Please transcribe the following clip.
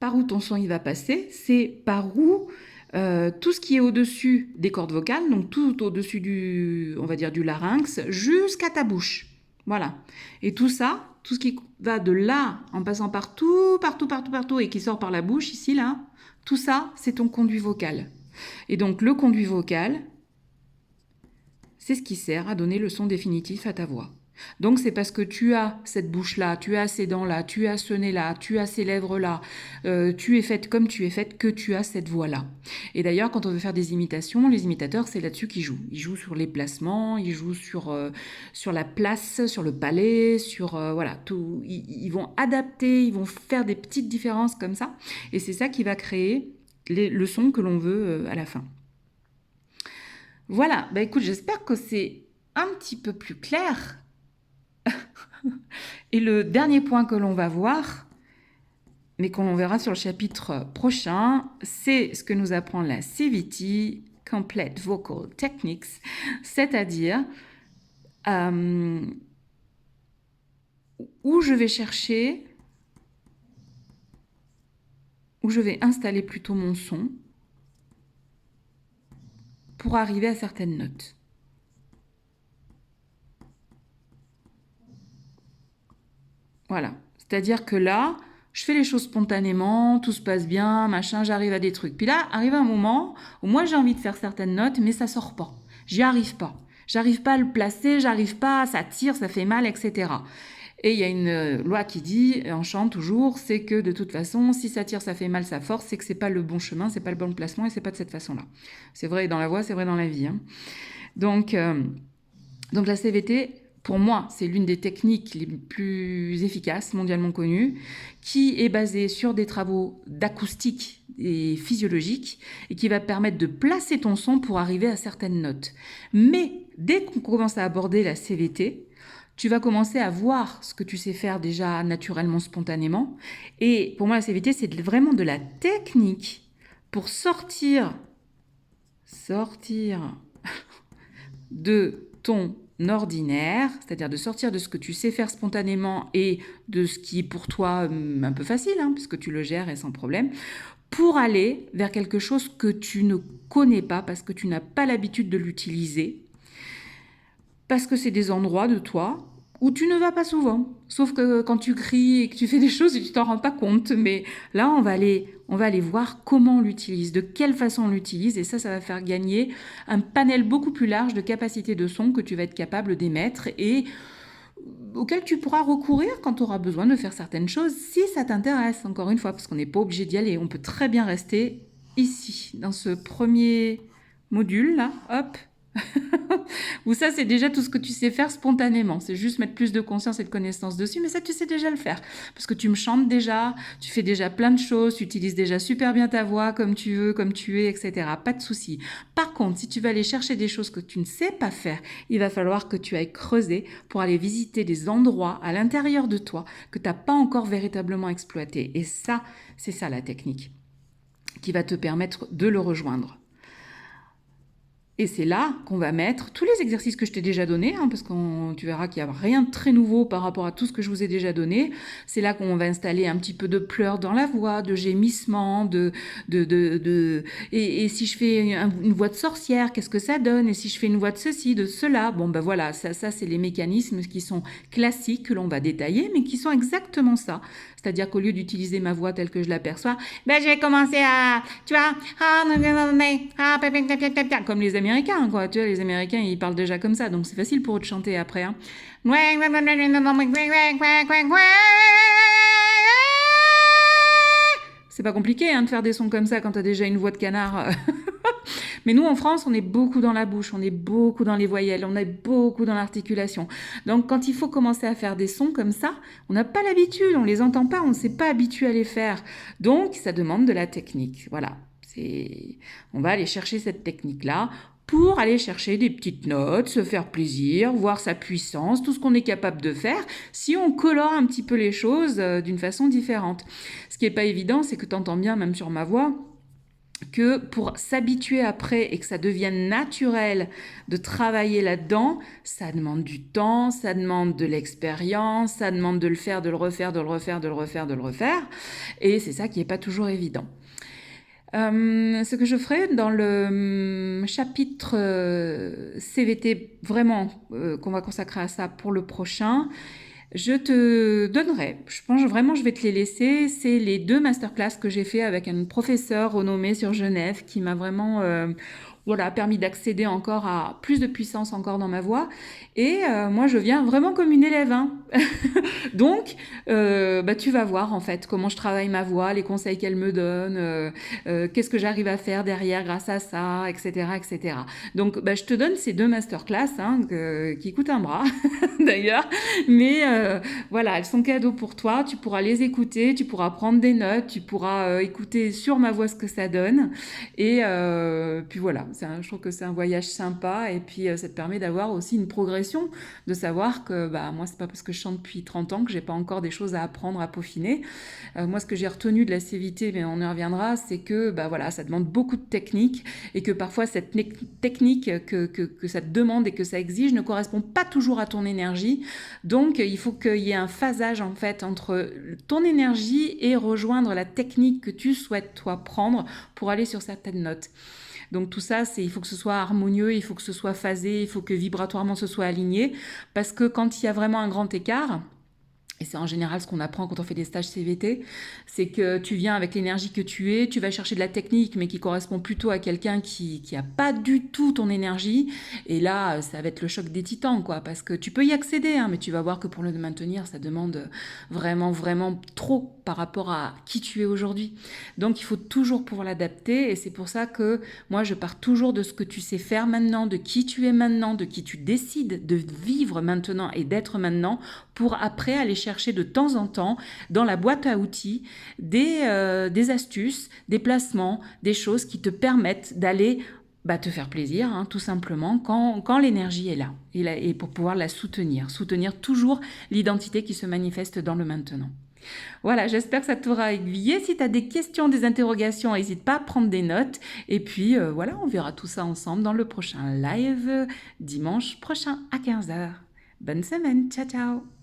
par où ton son il va passer, c'est par où tout ce qui est au-dessus des cordes vocales, donc tout au-dessus du, on va dire, du larynx, jusqu'à ta bouche. Voilà. Et tout ça, tout ce qui va de là, en passant partout, partout, partout, partout, et qui sort par la bouche, ici, là, tout ça, c'est ton conduit vocal. Et donc, le conduit vocal, c'est ce qui sert à donner le son définitif à ta voix. Donc c'est parce que tu as cette bouche-là, tu as ces dents-là, tu as ce nez-là, tu as ces lèvres-là, tu es faite comme tu es faite que tu as cette voix-là. Et d'ailleurs, quand on veut faire des imitations, les imitateurs, c'est là-dessus qu'ils jouent. Ils jouent sur les placements, ils jouent sur la place, sur le palais, sur voilà, tout. Ils vont adapter, ils vont faire des petites différences comme ça. Et c'est ça qui va créer le son que l'on veut à la fin. Voilà, bah écoute, j'espère que c'est un petit peu plus clair. Et le dernier point que l'on va voir, mais qu'on verra sur le chapitre prochain, c'est ce que nous apprend la CVT, Complete Vocal Techniques, c'est-à-dire où je vais chercher, où je vais installer plutôt mon son pour arriver à certaines notes. Voilà, c'est-à-dire que là, je fais les choses spontanément, tout se passe bien, machin, j'arrive à des trucs. Puis là, arrive un moment où moi j'ai envie de faire certaines notes, mais ça sort pas. J'y arrive pas. J'arrive pas à le placer, j'arrive pas, ça tire, ça fait mal, etc. Et il y a une loi qui dit, on chante toujours, c'est que de toute façon, si ça tire, ça fait mal, ça force, c'est que c'est pas le bon chemin, c'est pas le bon placement et c'est pas de cette façon-là. C'est vrai dans la voix, c'est vrai dans la vie. Hein. Donc la CVT, pour moi, c'est l'une des techniques les plus efficaces, mondialement connues, qui est basée sur des travaux d'acoustique et physiologique et qui va permettre de placer ton son pour arriver à certaines notes. Mais dès qu'on commence à aborder la CVT, tu vas commencer à voir ce que tu sais faire déjà naturellement, spontanément. Et pour moi, la CVT, c'est vraiment de la technique pour sortir de ton ordinaire, c'est-à-dire de sortir de ce que tu sais faire spontanément et de ce qui est pour toi un peu facile, hein, puisque tu le gères et sans problème, pour aller vers quelque chose que tu ne connais pas, parce que tu n'as pas l'habitude de l'utiliser, parce que c'est des endroits de toi où tu ne vas pas souvent. Sauf que quand tu cries et que tu fais des choses et tu t'en rends pas compte. Mais là, on va aller voir comment on l'utilise, de quelle façon on l'utilise. Et ça va faire gagner un panel beaucoup plus large de capacités de son que tu vas être capable d'émettre et auquel tu pourras recourir quand tu auras besoin de faire certaines choses, si ça t'intéresse, encore une fois, parce qu'on n'est pas obligé d'y aller. On peut très bien rester ici, dans ce premier module, là, hop, où ça, c'est déjà tout ce que tu sais faire spontanément. C'est juste mettre plus de conscience et de connaissance dessus, mais ça, tu sais déjà le faire. Parce que tu me chantes déjà, tu fais déjà plein de choses, tu utilises déjà super bien ta voix comme tu veux, comme tu es, etc. Pas de souci. Par contre, si tu vas aller chercher des choses que tu ne sais pas faire, il va falloir que tu ailles creuser pour aller visiter des endroits à l'intérieur de toi que tu n'as pas encore véritablement exploité. Et ça, c'est ça la technique qui va te permettre de le rejoindre. Et c'est là qu'on va mettre tous les exercices que je t'ai déjà donnés, hein, parce que tu verras qu'il n'y a rien de très nouveau par rapport à tout ce que je vous ai déjà donné. C'est là qu'on va installer un petit peu de pleurs dans la voix, de gémissements, et si je fais une voix de sorcière, qu'est-ce que ça donne? Et si je fais une voix de ceci, de cela? Bon, ben voilà, ça c'est les mécanismes qui sont classiques, que l'on va détailler, mais qui sont exactement ça. C'est-à-dire qu'au lieu d'utiliser ma voix telle que je l'aperçois, ben je vais commencer à, tu vois, comme les Américains, quoi. Tu vois, les Américains, ils parlent déjà comme ça, donc c'est facile pour eux de chanter après. Hein. C'est pas compliqué hein, de faire des sons comme ça quand t'as déjà une voix de canard. Mais nous, en France, on est beaucoup dans la bouche, on est beaucoup dans les voyelles, on est beaucoup dans l'articulation. Donc, quand il faut commencer à faire des sons comme ça, on n'a pas l'habitude, on les entend pas, on ne s'est pas habitué à les faire. Donc, ça demande de la technique. Voilà. On va aller chercher cette technique-là pour aller chercher des petites notes, se faire plaisir, voir sa puissance, tout ce qu'on est capable de faire, si on colore un petit peu les choses d'une façon différente. Ce qui n'est pas évident, c'est que tu entends bien, même sur ma voix, que pour s'habituer après et que ça devienne naturel de travailler là-dedans, ça demande du temps, ça demande de l'expérience, ça demande de le faire, de le refaire, de le refaire, de le refaire, de le refaire. Et c'est ça qui n'est pas toujours évident. Ce que je ferai dans le chapitre CVT, vraiment, qu'on va consacrer à ça pour le prochain, je te donnerai, je pense vraiment je vais te les laisser, c'est les 2 masterclass que j'ai fait avec un professeur renommé sur Genève qui m'a vraiment permis d'accéder encore à plus de puissance encore dans ma voix. Et moi, je viens vraiment comme une élève. Hein. Donc, tu vas voir en fait comment je travaille ma voix, les conseils qu'elle me donne, qu'est-ce que j'arrive à faire derrière grâce à ça, etc. etc. Donc, je te donne ces 2 masterclass hein, qui coûtent un bras d'ailleurs. Mais voilà, elles sont cadeaux pour toi. Tu pourras les écouter, tu pourras prendre des notes, tu pourras écouter sur ma voix ce que ça donne. Et puis voilà, je trouve que c'est un voyage sympa. Et puis ça te permet d'avoir aussi une progression, de savoir que moi, c'est pas parce que je chante depuis 30 ans que j'ai pas encore des choses à apprendre, à peaufiner. Moi, ce que j'ai retenu de la CVT, mais on y reviendra, c'est que ça demande beaucoup de technique et que parfois cette technique que ça te demande et que ça exige ne correspond pas toujours à ton énergie. Donc, il faut qu'il y ait un phasage en fait entre ton énergie et rejoindre la technique que tu souhaites toi prendre pour aller sur certaines notes. Donc tout ça, il faut que ce soit harmonieux, il faut que ce soit phasé, il faut que vibratoirement ce soit aligné, parce que quand il y a vraiment un grand écart, et c'est en général ce qu'on apprend quand on fait des stages CVT, c'est que tu viens avec l'énergie que tu es, tu vas chercher de la technique, mais qui correspond plutôt à quelqu'un qui a pas du tout ton énergie. Et là, ça va être le choc des titans, quoi, parce que tu peux y accéder, hein, mais tu vas voir que pour le maintenir, ça demande vraiment, vraiment trop par rapport à qui tu es aujourd'hui. Donc, il faut toujours pouvoir l'adapter, et c'est pour ça que moi, je pars toujours de ce que tu sais faire maintenant, de qui tu es maintenant, de qui tu décides de vivre maintenant et d'être maintenant, pour après aller chercher de temps en temps dans la boîte à outils des astuces, des placements, des choses qui te permettent d'aller te faire plaisir, hein, tout simplement, quand l'énergie est là, et pour pouvoir la soutenir toujours l'identité qui se manifeste dans le maintenant. Voilà, j'espère que ça t'aura aiguillé. Si tu as des questions, des interrogations, n'hésite pas à prendre des notes. Et puis on verra tout ça ensemble dans le prochain live dimanche prochain à 15h. Bonne semaine, ciao ciao.